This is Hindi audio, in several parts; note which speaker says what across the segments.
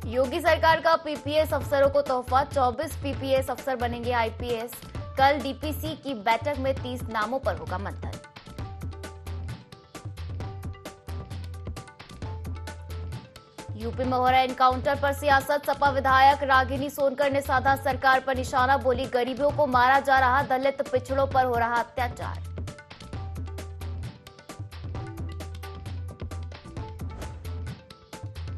Speaker 1: योगी सरकार का पीपीएस अफसरों को तोहफा, 24 पीपीएस अफसर बनेंगे आईपीएस। कल डीपीसी की बैठक में 30 नामों पर होगा मंथन। यूपी में हो रहे एनकाउंटर पर सियासत, सपा विधायक रागिनी सोनकर ने साधा सरकार पर निशाना, बोली गरीबों को मारा जा रहा, दलित पिछड़ों पर हो रहा अत्याचार।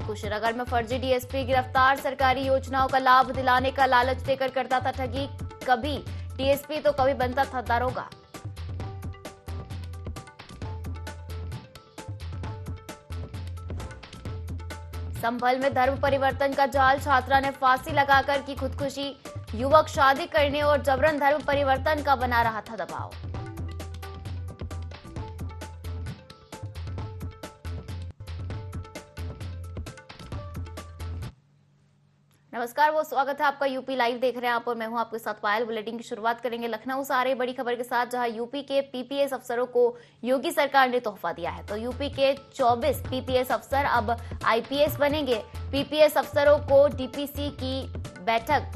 Speaker 1: कुशीनगर में फर्जी डीएसपी गिरफ्तार, सरकारी योजनाओं का लाभ दिलाने का लालच देकर करता था ठगी, कभी डीएसपी तो कभी बनता था दारोगा। संभल में धर्म परिवर्तन का जाल, छात्रा ने फांसी लगाकर की खुदकुशी, युवक शादी करने और जबरन धर्म परिवर्तन का बना रहा था दबाव। नमस्कार, वो स्वागत है आपका यूपी लाइव देख रहे हैं आप और मैं हूं आपके साथ पायल। बुलेटिन की शुरुआत करेंगे लखनऊ से आ रही बड़ी खबर के साथ, जहां यूपी के पीपीएस अफसरों को योगी सरकार ने तोहफा दिया है। तो यूपी के 24 पीपीएस अफसर अब आईपीएस बनेंगे। पीपीएस अफसरों को डीपीसी की बैठक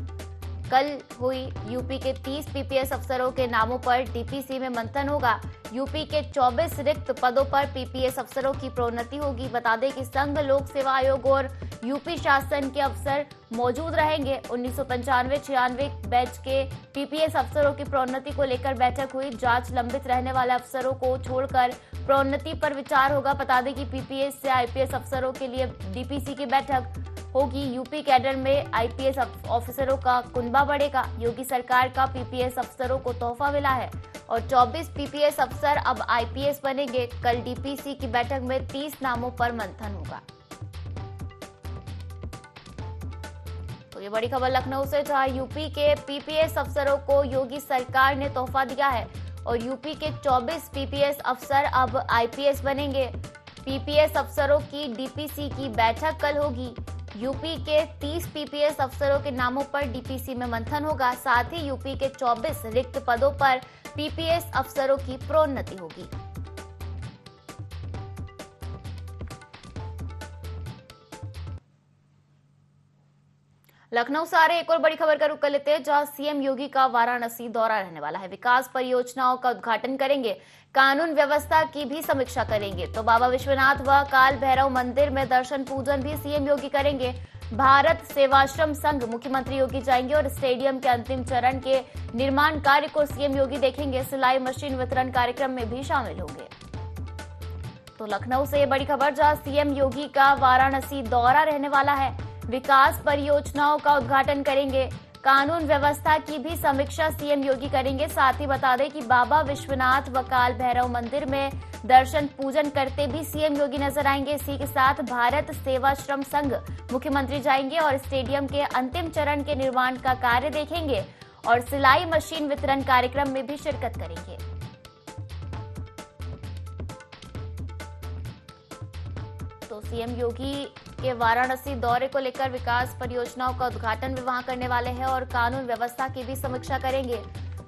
Speaker 1: कल हुई। यूपी के 30 पीपीएस अफसरों के नामों पर डीपीसी में मंथन होगा। यूपी के 24 रिक्त पदों पर पीपीएस अफसरों की प्रोन्नति होगी। बता दें कि संघ लोक सेवा आयोग और यूपी शासन के अफसर मौजूद रहेंगे। 1995-96 बैच के पीपीएस अफसरों की प्रोन्नति को लेकर बैठक हुई। जांच लंबित रहने वाले अफसरों को छोड़कर प्रोन्नति पर विचार होगा। बता दें कि पीपीएस से आईपीएस अफसरों के लिए डीपीसी की बैठक होगी। यूपी कैडर में आईपीएस ऑफिसरों का कुनबा बढ़ेगा। योगी सरकार का पीपीएस अफसरों को तोहफा मिला है और 24 पीपीएस अफसर अब आईपीएस बनेंगे। कल डीपीसी की बैठक में 30 नामों पर मंथन होगा। तो ये बड़ी खबर लखनऊ से, जहां यूपी के पीपीएस अफसरों को योगी सरकार ने तोहफा दिया है और यूपी के 24 पीपीएस अफसर अब आईपीएस बनेंगे। पीपीएस अफसरों की डीपीसी की बैठक कल होगी। यूपी के 30 पीपीएस अफसरों के नामों पर डीपीसी में मंथन होगा। साथ ही यूपी के 24 रिक्त पदों पर पीपीएस अफसरों की प्रोन्नति होगी। लखनऊ से आ रही एक और बड़ी खबर का रुख कर लेते हैं, जहां सीएम योगी का वाराणसी दौरा रहने वाला है। विकास परियोजनाओं का उद्घाटन करेंगे, कानून व्यवस्था की भी समीक्षा करेंगे। तो बाबा विश्वनाथ व काल भैरव मंदिर में दर्शन पूजन भी सीएम योगी करेंगे। भारत सेवाश्रम संघ मुख्यमंत्री योगी जाएंगे और स्टेडियम के अंतिम चरण के निर्माण कार्य को सीएम योगी देखेंगे। सिलाई मशीन वितरण कार्यक्रम में भी शामिल होंगे। तो लखनऊ से ये बड़ी खबर, जहां सीएम योगी का वाराणसी दौरा रहने वाला है। विकास परियोजनाओं का उद्घाटन करेंगे, कानून व्यवस्था की भी समीक्षा सीएम योगी करेंगे। साथ ही बता दें कि बाबा विश्वनाथ व काल भैरव मंदिर में दर्शन पूजन करते भी सीएम योगी नजर आएंगे। इसी के साथ भारत सेवाश्रम संघ मुख्यमंत्री जाएंगे और स्टेडियम के अंतिम चरण के निर्माण का कार्य देखेंगे और सिलाई मशीन वितरण कार्यक्रम में भी शिरकत करेंगे। तो सीएम योगी के वाराणसी दौरे को लेकर विकास परियोजनाओं का उद्घाटन भी वहां करने वाले हैं और कानून व्यवस्था की भी समीक्षा करेंगे।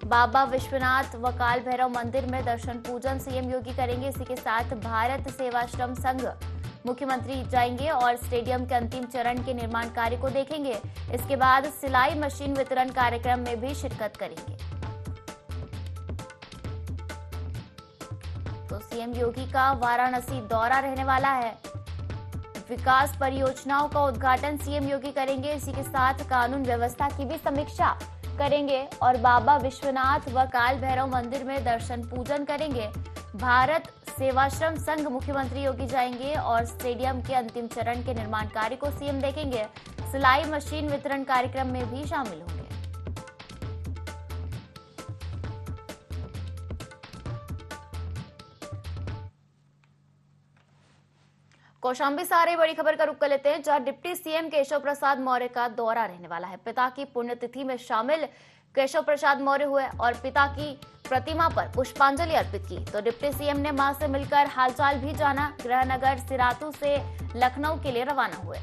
Speaker 1: बाबा विश्वनाथ व काल भैरव मंदिर में दर्शन पूजन सीएम योगी करेंगे। इसी के साथ भारत सेवाश्रम संघ मुख्यमंत्री जाएंगे और स्टेडियम के अंतिम चरण के निर्माण कार्य को देखेंगे। इसके बाद सिलाई मशीन वितरण कार्यक्रम में भी शिरकत करेंगे। तो सीएम योगी का वाराणसी दौरा रहने वाला है। विकास परियोजनाओं का उद्घाटन सीएम योगी करेंगे। इसी के साथ कानून व्यवस्था की भी समीक्षा करेंगे और बाबा विश्वनाथ व काल भैरव मंदिर में दर्शन पूजन करेंगे। भारत सेवाश्रम संघ मुख्यमंत्री योगी जाएंगे और स्टेडियम के अंतिम चरण के निर्माण कार्य को सीएम देखेंगे। सिलाई मशीन वितरण कार्यक्रम में भी शामिल होंगे। कौशाम्बी से आ रही बड़ी खबर का रुख कर लेते हैं, जहां डिप्टी सीएम केशव प्रसाद मौर्य का दौरा रहने वाला है। पिता की पुण्यतिथि में शामिल केशव प्रसाद मौर्य हुए और पिता की प्रतिमा पर पुष्पांजलि अर्पित की। तो डिप्टी सीएम ने मां से मिलकर हालचाल भी जाना। गृहनगर सिरातू से लखनऊ के लिए रवाना हुए।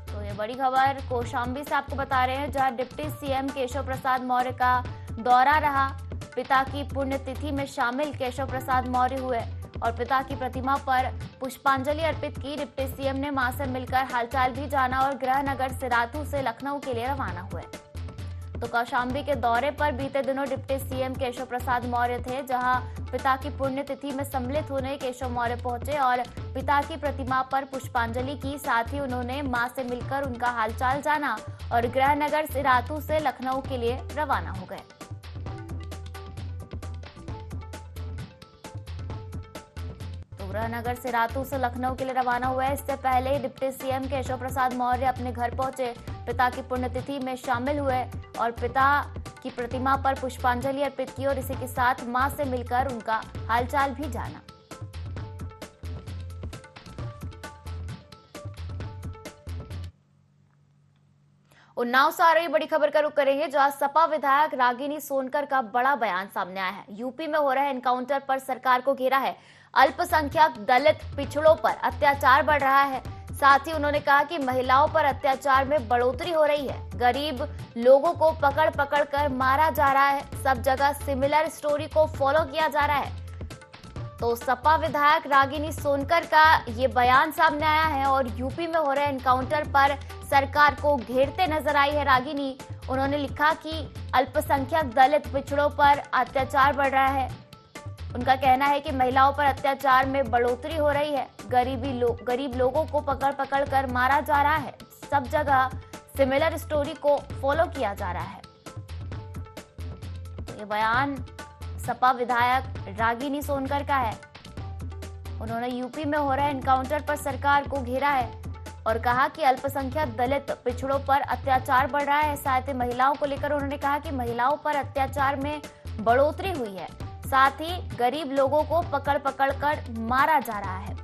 Speaker 1: तो ये बड़ी खबर कौशाम्बी से आपको बता रहे हैं, जहां डिप्टी सीएम केशव प्रसाद मौर्य का दौरा रहा। पिता की पुण्यतिथि में शामिल केशव प्रसाद मौर्य हुए और पिता की प्रतिमा पर पुष्पांजलि अर्पित की। डिप्टी सीएम ने मां से मिलकर हालचाल भी जाना और गृहनगर सिराथू से लखनऊ के लिए रवाना हुए। तो कौशाम्बी के दौरे पर बीते दिनों डिप्टी सीएम केशव प्रसाद मौर्य थे, जहां पिता की पुण्यतिथि में सम्मिलित होने केशव मौर्य पहुंचे और पिता की प्रतिमा पर पुष्पांजलि की। साथ ही उन्होंने मां से मिलकर उनका हालचाल जाना और गृहनगर सिराथू से लखनऊ के लिए रवाना हो गए। गृहनगर सिराथू से लखनऊ के लिए रवाना हुए। इससे पहले डिप्टी सीएम केशव प्रसाद मौर्य अपने घर पहुंचे, पिता की पुण्यतिथि में शामिल हुए और पिता की प्रतिमा पर पुष्पांजलि अर्पित की और इसी के साथ मां से मिलकर उनका हालचाल भी जाना। उन्नाव से आ रही बड़ी खबर का रुख करेंगे, जहां सपा विधायक रागिनी सोनकर का बड़ा बयान सामने आया है। यूपी में हो रहे एनकाउंटर पर सरकार को घेरा है। अल्पसंख्यक दलित पिछड़ों पर अत्याचार बढ़ रहा है। साथ ही उन्होंने कहा कि महिलाओं पर अत्याचार में बढ़ोतरी हो रही है। गरीब लोगों को पकड़ पकड़ कर मारा जा रहा है। सब जगह सिमिलर स्टोरी को फॉलो किया जा रहा है। तो सपा विधायक रागिनी सोनकर का ये बयान सामने आया है और यूपी में हो रहे एनकाउंटर पर सरकार को घेरते नजर आई है रागिनी। उन्होंने लिखा कि अल्पसंख्यक दलित पिछड़ों पर अत्याचार बढ़ रहा है। उनका कहना है कि महिलाओं पर अत्याचार में बढ़ोतरी हो रही है। गरीब लोगों को पकड़ पकड़ कर मारा जा रहा है। सब जगह सिमिलर स्टोरी को फॉलो किया जा रहा है। ये बयान सपा विधायक रागिनी सोनकर का है। उन्होंने यूपी में हो रहे एनकाउंटर पर सरकार को घेरा है और कहा कि अल्पसंख्यक दलित पिछड़ों पर अत्याचार बढ़ रहा है। साथ ही महिलाओं को लेकर उन्होंने कहा कि महिलाओं पर अत्याचार में बढ़ोतरी हुई है। साथ ही गरीब लोगों को पकड़ पकड़ कर मारा जा रहा है।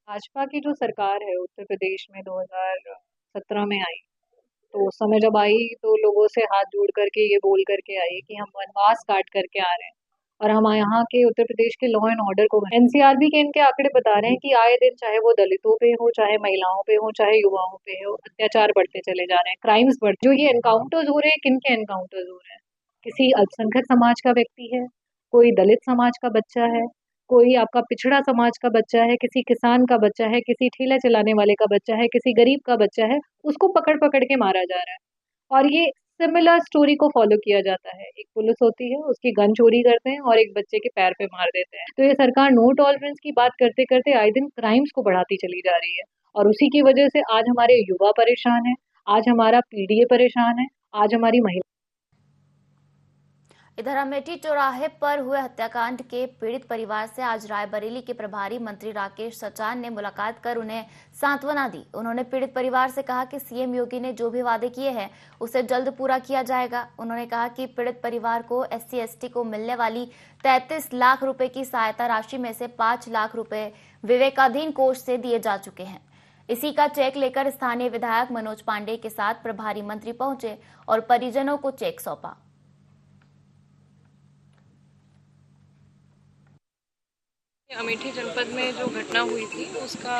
Speaker 2: भाजपा की जो सरकार है उत्तर प्रदेश में 2017 में आई, तो उस समय जब आई तो लोगों से हाथ जोड़ करके ये बोल करके आई कि हम वनवास काट करके आ रहे हैं और हम यहाँ के उत्तर प्रदेश के लॉ एंड ऑर्डर को, एनसीआरबी के इनके आंकड़े बता रहे हैं कि आए दिन चाहे वो दलितों पे हो, चाहे महिलाओं पे हो, चाहे युवाओं पे हो, अत्याचार बढ़ते चले जा रहे हैं, क्राइम्स बढ़ते। जो ये एनकाउंटर्स हो रहे हैं, किन के एनकाउंटर्स हो रहे हैं? किसी अल्पसंख्यक समाज का व्यक्ति है, कोई दलित समाज का बच्चा है, कोई आपका पिछड़ा समाज का बच्चा है, किसी किसान का बच्चा है, किसी ठेला चलाने वाले का बच्चा है, किसी गरीब का बच्चा है, उसको पकड़ पकड़ के मारा जा रहा है। और ये सिमिलर स्टोरी को फॉलो किया जाता है। एक पुलिस होती है, उसकी गन चोरी करते हैं और एक बच्चे के पैर पे मार देते हैं। तो ये सरकार नो टॉलरेंस की बात करते करते आए दिन क्राइम्स को बढ़ाती चली जा रही है और उसी की वजह से आज हमारे युवा परेशान है, आज हमारा पीडीए परेशान है, आज हमारी महिला।
Speaker 1: इधर अमेठी चौराहे पर हुए हत्याकांड के पीड़ित परिवार से आज रायबरेली के प्रभारी मंत्री राकेश सचान ने मुलाकात कर उन्हें सांत्वना दी। उन्होंने पीड़ित परिवार से कहा कि सीएम योगी ने जो भी वादे किए हैं उसे जल्द पूरा किया जाएगा। उन्होंने कहा कि पीड़ित परिवार को SC/ST को मिलने वाली 33 लाख रुपए की सहायता राशि में से 5 लाख रुपए विवेकाधीन कोष से दिए जा चुके हैं। इसी का चेक लेकर स्थानीय विधायक मनोज पांडे के साथ प्रभारी मंत्री पहुंचे और परिजनों को चेक सौंपा।
Speaker 3: अमेठी जनपद में जो घटना हुई थी उसका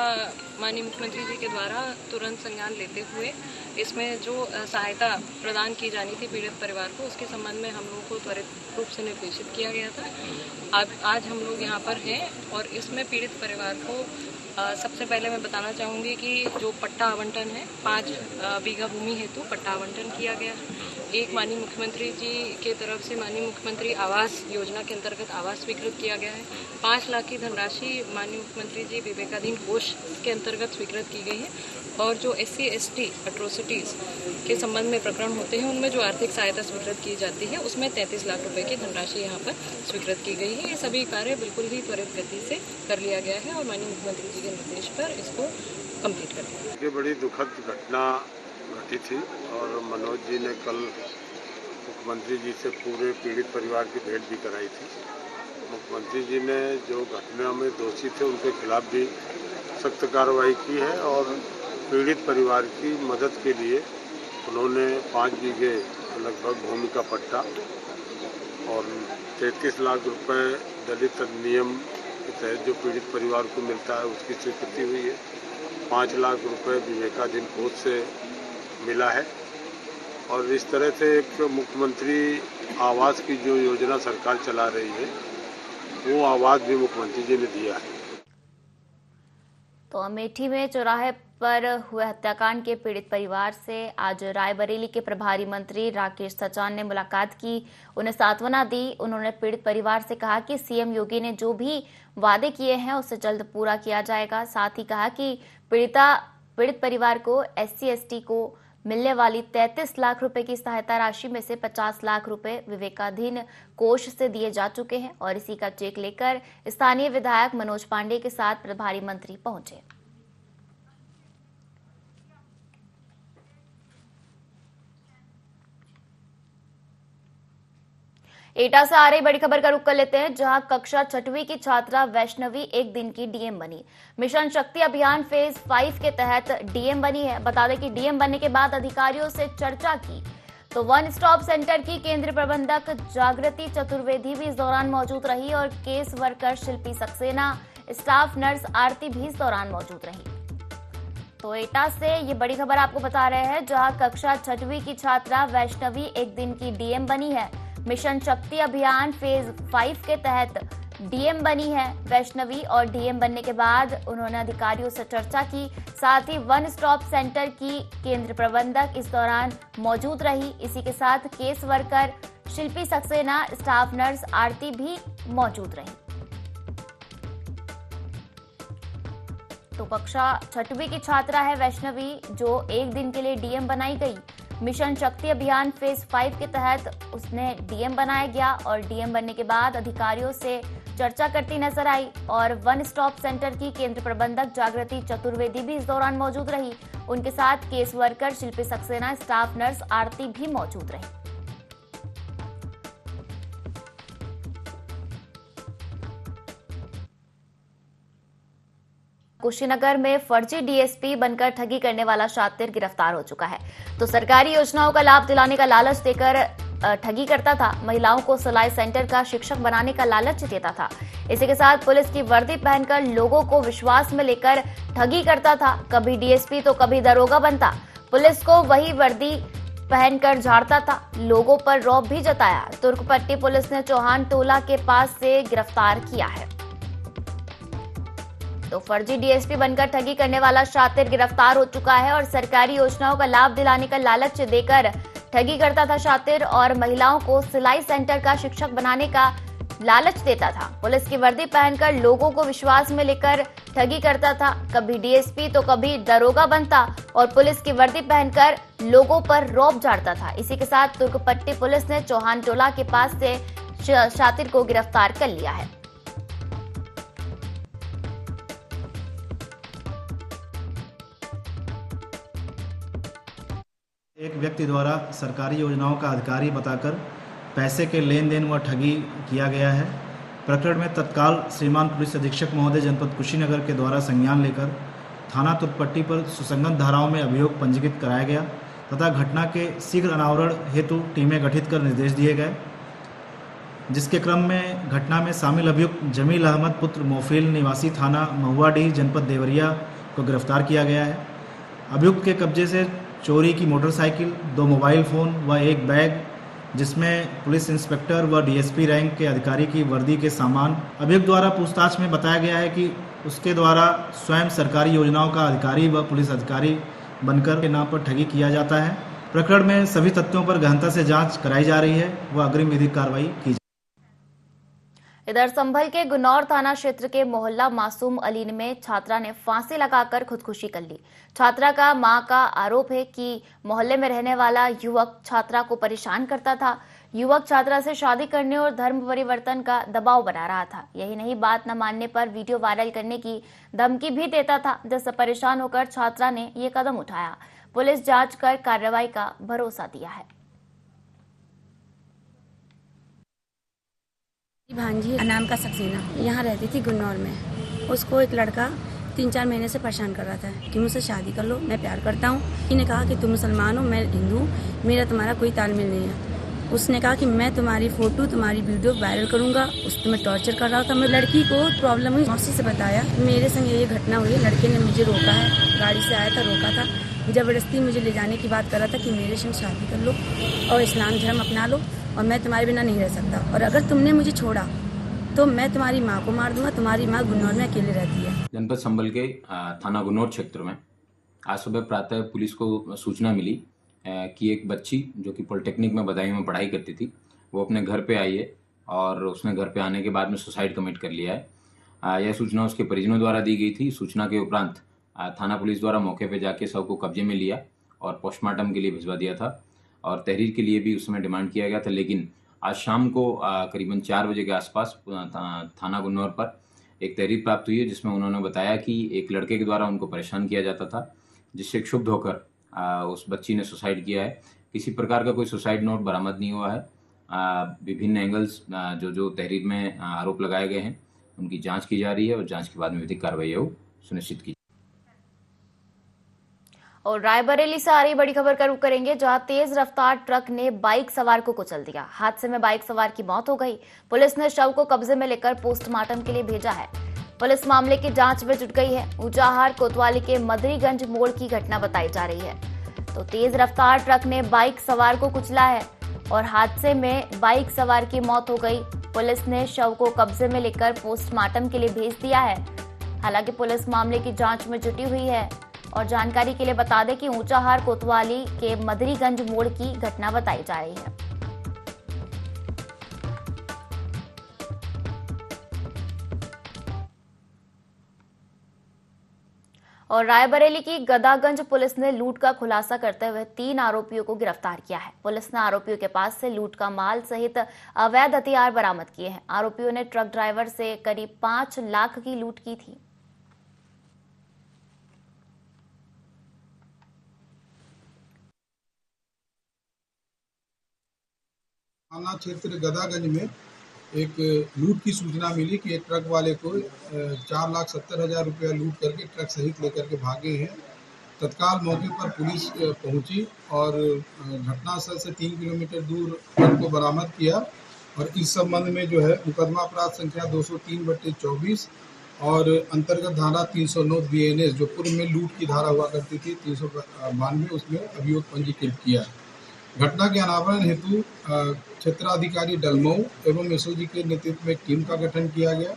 Speaker 3: माननीय मुख्यमंत्री जी के द्वारा तुरंत संज्ञान लेते हुए इसमें जो सहायता प्रदान की जानी थी पीड़ित परिवार को, उसके संबंध में हम लोगों को त्वरित रूप से निर्देशित किया गया था। आज हम लोग यहाँ पर हैं और इसमें पीड़ित परिवार को सबसे पहले मैं बताना चाहूँगी कि जो पट्टा आवंटन है 5 बीघा भूमि हेतु पट्टा आवंटन किया गया है। एक माननीय मुख्यमंत्री जी के तरफ से माननीय मुख्यमंत्री आवास योजना के अंतर्गत आवास स्वीकृत किया गया है। 5 लाख की धनराशि माननीय मुख्यमंत्री जी विवेकाधीन कोष के अंतर्गत स्वीकृत की गई है और जो SC/ST एट्रोसिटीज के संबंध में प्रकरण होते हैं उनमें जो आर्थिक सहायता स्वीकृत की जाती है उसमें 33 लाख रुपए की धनराशि यहाँ पर स्वीकृत की गई है। ये सभी कार्य बिल्कुल ही त्वरित गति से कर लिया गया है और माननीय मुख्यमंत्री जी के निर्देश पर इसको कंप्लीट कर दिया।
Speaker 4: ये बड़ी दुखद घटना घटी थी और मनोज जी ने कल मुख्यमंत्री जी से पूरे पीड़ित परिवार की भेंट भी कराई थी। मुख्यमंत्री जी ने जो घटना में दोषी थे उनके खिलाफ भी सख्त कार्रवाई की है और पीड़ित परिवार की मदद के लिए उन्होंने 5 बीघे लगभग भूमि का पट्टा और 33 लाख रुपए दलित अधिनियम के तहत जो पीड़ित परिवार को मिलता है उसकी स्वीकृति हुई है। 5 लाख रुपए विवेकाधीन कोष से मिला है और इस तरह से एक मुख्यमंत्री आवास की जो योजना सरकार चला रही है वो आवास भी मुख्यमंत्री जी ने दिया है।
Speaker 1: तो अमेठी में चौराहे पर हुए हत्याकांड के पीड़ित परिवार से आज रायबरेली के प्रभारी मंत्री राकेश सचान ने मुलाकात की, उन्हें सांत्वना दी। उन्होंने पीड़ित परिवार से कहा कि सीएम योगी ने जो भी वादे किए हैं उसे जल्द पूरा किया जाएगा। साथ ही कहा कि पीड़ित परिवार को SC/ST को मिलने वाली 33 लाख रुपए की सहायता राशि में से 50 लाख रुपए विवेकाधीन कोष से दिए जा चुके हैं और इसी का चेक लेकर स्थानीय विधायक मनोज पांडे के साथ प्रभारी मंत्री पहुंचे। एटा से आ रही बड़ी खबर का रुख कर लेते हैं, जहां कक्षा 6वीं की छात्रा वैष्णवी एक दिन की डीएम बनी। मिशन शक्ति अभियान फेज 5 के तहत डीएम बनी है। बता दें कि डीएम बनने के बाद अधिकारियों से चर्चा की तो वन स्टॉप सेंटर की केंद्रीय प्रबंधक जागृति चतुर्वेदी भी इस दौरान मौजूद रही और केस वर्कर शिल्पी सक्सेना, स्टाफ नर्स आरती भी इस दौरान मौजूद रही। तो एटा से ये बड़ी खबर आपको बता रहे हैं, जहां कक्षा 6वीं की छात्रा वैष्णवी एक दिन की डीएम बनी है। मिशन शक्ति अभियान फेज 5 के तहत डीएम बनी है वैष्णवी और डीएम बनने के बाद उन्होंने अधिकारियों से चर्चा की। साथ ही वन स्टॉप सेंटर की केंद्र प्रबंधक इस दौरान मौजूद रही। इसी के साथ केस वर्कर शिल्पी सक्सेना, स्टाफ नर्स आरती भी मौजूद रही। तो कक्षा 6वीं की छात्रा है वैष्णवी, जो एक दिन के लिए डीएम बनाई गई। मिशन शक्ति अभियान फेज 5 के तहत उसने डीएम बनाया गया और डीएम बनने के बाद अधिकारियों से चर्चा करती नजर आई और वन स्टॉप सेंटर की केंद्र प्रबंधक जागृति चतुर्वेदी भी इस दौरान मौजूद रही। उनके साथ केस वर्कर शिल्पी सक्सेना, स्टाफ नर्स आरती भी मौजूद रही। कुशीनगर में फर्जी डीएसपी बनकर ठगी करने वाला शातिर गिरफ्तार हो चुका है। तो सरकारी योजनाओं का लाभ दिलाने का लालच देकर ठगी करता था। महिलाओं को सिलाई सेंटर का शिक्षक बनाने का लालच देता था। इसी के साथ पुलिस की वर्दी पहनकर लोगों को विश्वास में लेकर ठगी करता था। कभी डीएसपी तो कभी दरोगा बनता। पुलिस को वही वर्दी पहनकर झाड़ता था। लोगों पर रौब भी जताया। तुर्कपट्टी पुलिस ने चौहान टोला के पास से गिरफ्तार किया है। तो फर्जी डीएसपी बनकर ठगी करने वाला शातिर गिरफ्तार हो चुका है और सरकारी योजनाओं का लाभ दिलाने का लालच देकर ठगी करता था शातिर और महिलाओं को सिलाई सेंटर का शिक्षक बनाने का लालच देता था। पुलिस की वर्दी पहनकर लोगों को विश्वास में लेकर ठगी करता था। कभी डीएसपी तो कभी दरोगा बनता और पुलिस की वर्दी पहनकर लोगों पर रौब झाड़ता था। इसी के साथ तुर्कपट्टी पुलिस ने चौहान टोला के पास से शातिर को गिरफ्तार कर लिया है।
Speaker 5: एक व्यक्ति द्वारा सरकारी योजनाओं का अधिकारी बताकर पैसे के लेन देन व ठगी किया गया है। प्रकरण में तत्काल श्रीमान पुलिस अधीक्षक महोदय जनपद कुशीनगर के द्वारा संज्ञान लेकर थाना तुर्कपट्टी पर सुसंगत धाराओं में अभियोग पंजीकृत कराया गया तथा घटना के शीघ्र अनावरण हेतु टीमें गठित कर निर्देश दिए गए, जिसके क्रम में घटना में शामिल अभियुक्त जमील अहमद पुत्र मोफिल निवासी थाना महुआडीह जनपद देवरिया को गिरफ्तार किया गया है। अभियुक्त के कब्जे से चोरी की मोटरसाइकिल, 2 मोबाइल फ़ोन व एक बैग जिसमें पुलिस इंस्पेक्टर व डीएसपी रैंक के अधिकारी की वर्दी के सामान। अभियुक्त द्वारा पूछताछ में बताया गया है कि उसके द्वारा स्वयं सरकारी योजनाओं का अधिकारी व पुलिस अधिकारी बनकर के नाम पर ठगी किया जाता है। प्रकरण में सभी तथ्यों पर गहनता से जांच कराई जा रही है व अग्रिम विधिक कार्रवाई की जाए।
Speaker 1: इधर संभल के गुन्नौर थाना क्षेत्र के मोहल्ला मासूम अली में छात्रा ने फांसी लगाकर खुदकुशी कर ली। छात्रा का मां का आरोप है कि मोहल्ले में रहने वाला युवक छात्रा को परेशान करता था। युवक छात्रा से शादी करने और धर्म परिवर्तन का दबाव बना रहा था। यही नहीं, बात न मानने पर वीडियो वायरल करने की धमकी भी देता था, जिससे परेशान होकर छात्रा ने ये कदम उठाया। पुलिस जांच कर कार्रवाई का भरोसा दिया है।
Speaker 6: भांजी नाम का सक्सेना यहाँ रहती थी गुन्नौर में। उसको एक लड़का 3-4 महीने से परेशान कर रहा था कि मुझसे शादी कर लो, मैं प्यार करता हूँ। इन्होंने कहा कि तुम मुसलमान हो, मैं हिंदू, मेरा तुम्हारा कोई तालमेल नहीं है। उसने कहा कि मैं तुम्हारी फोटो, तुम्हारी वीडियो वायरल करूँगा। उसको मैं टॉर्चर कर रहा था। मैं लड़की को प्रॉब्लम हुई, मौसी से बताया मेरे संग ये घटना हुई। लड़के ने मुझे रोका है, गाड़ी से आया था, रोका था, जबरदस्ती मुझे ले जाने की बात कर रहा था कि मेरे संग शादी कर लो और इस्लाम धर्म अपना लो। और मैं तुम्हारे बिना नहीं रह सकता, और अगर तुमने मुझे छोड़ा तो मैं तुम्हारी माँ को मार दूंगा। तुम्हारी माँ गुन्नौर में अकेले रहती है।
Speaker 7: जनपद संभल के थाना गुन्नौर क्षेत्र में आज सुबह प्रातः पुलिस को सूचना मिली कि एक बच्ची जो कि पॉलिटेक्निक में बदायूं में पढ़ाई करती थी, वो अपने घर पे आई है और उसने घर पे आने के बाद में सुसाइड कमिट कर लिया है। यह सूचना उसके परिजनों द्वारा दी गई थी। सूचना के उपरांत थाना पुलिस द्वारा मौके पे जाके शव को कब्जे में लिया और पोस्टमार्टम के लिए भिजवा दिया था और तहरीर के लिए भी उस समय डिमांड किया गया था। लेकिन आज शाम को करीबन 4 बजे के आसपास थाना गुन्नौर पर एक तहरीर प्राप्त हुई है, जिसमें उन्होंने बताया कि एक लड़के के द्वारा उनको परेशान किया जाता था, जिससे क्षुब्ध होकर उस बच्ची ने सुसाइड किया है। किसी प्रकार का कोई सुसाइड नोट बरामद नहीं हुआ है। विभिन्न एंगल्स जो तहरीर में आरोप लगाए गए हैं उनकी जांच की जा रही है और जांच के बाद में विधिक कार्रवाई सुनिश्चित की।
Speaker 1: और रायबरेली से आ रही बड़ी खबर का रुख करेंगे, जहां तेज रफ्तार ट्रक ने बाइक सवार को कुचल दिया। हादसे में बाइक सवार की मौत हो गई। पुलिस ने शव को कब्जे में लेकर पोस्टमार्टम के लिए भेजा है। पुलिस मामले की जांच में जुट गई है। ऊंचाहार कोतवाली के मदरीगंज मोड़ की घटना बताई जा रही है। तो तेज रफ्तार ट्रक ने बाइक सवार को कुचला है और हादसे में बाइक सवार की मौत हो गई। पुलिस ने शव को कब्जे में लेकर पोस्टमार्टम के लिए भेज दिया है। हालांकि पुलिस मामले की जांच में जुटी हुई है। और जानकारी के लिए बता दें कि ऊंचाहार कोतवाली के मदरीगंज मोड़ की घटना बताई जा रही है। और रायबरेली की गदागंज पुलिस ने लूट का खुलासा करते हुए 3 आरोपियों को गिरफ्तार किया है। पुलिस ने आरोपियों के पास से लूट का माल सहित अवैध हथियार बरामद किए हैं। आरोपियों ने ट्रक ड्राइवर से करीब 5 लाख की लूट की थी।
Speaker 8: थाना क्षेत्र गदागंज में एक लूट की सूचना मिली कि एक ट्रक वाले को 4,70,000 रुपया लूट करके ट्रक सहित लेकर के भागे हैं। तत्काल मौके पर पुलिस पहुंची और घटनास्थल से 3 किलोमीटर दूर ट्रक को बरामद किया और इस संबंध में जो है मुकदमा अपराध संख्या 203/24 और अंतर्गत धारा 309 BNS जो पूर्व में लूट की धारा हुआ करती थी 392 उसमें अभियोग पंजीकृत किया है। घटना के अनावरण हेतु क्षेत्राधिकारी डलमऊ एवं एसओजी के नेतृत्व में टीम का गठन किया गया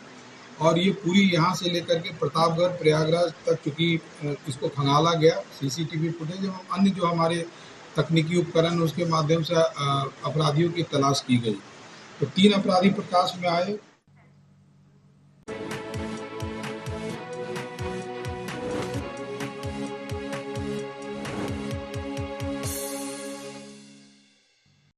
Speaker 8: और ये पूरी यहाँ से लेकर के प्रतापगढ़ प्रयागराज तक चूँकि इसको खंगाला गया। CCTV फुटेज एवं अन्य जो हमारे तकनीकी उपकरण उसके माध्यम से अपराधियों की तलाश की गई। तो 3 अपराधी प्रकाश में आए।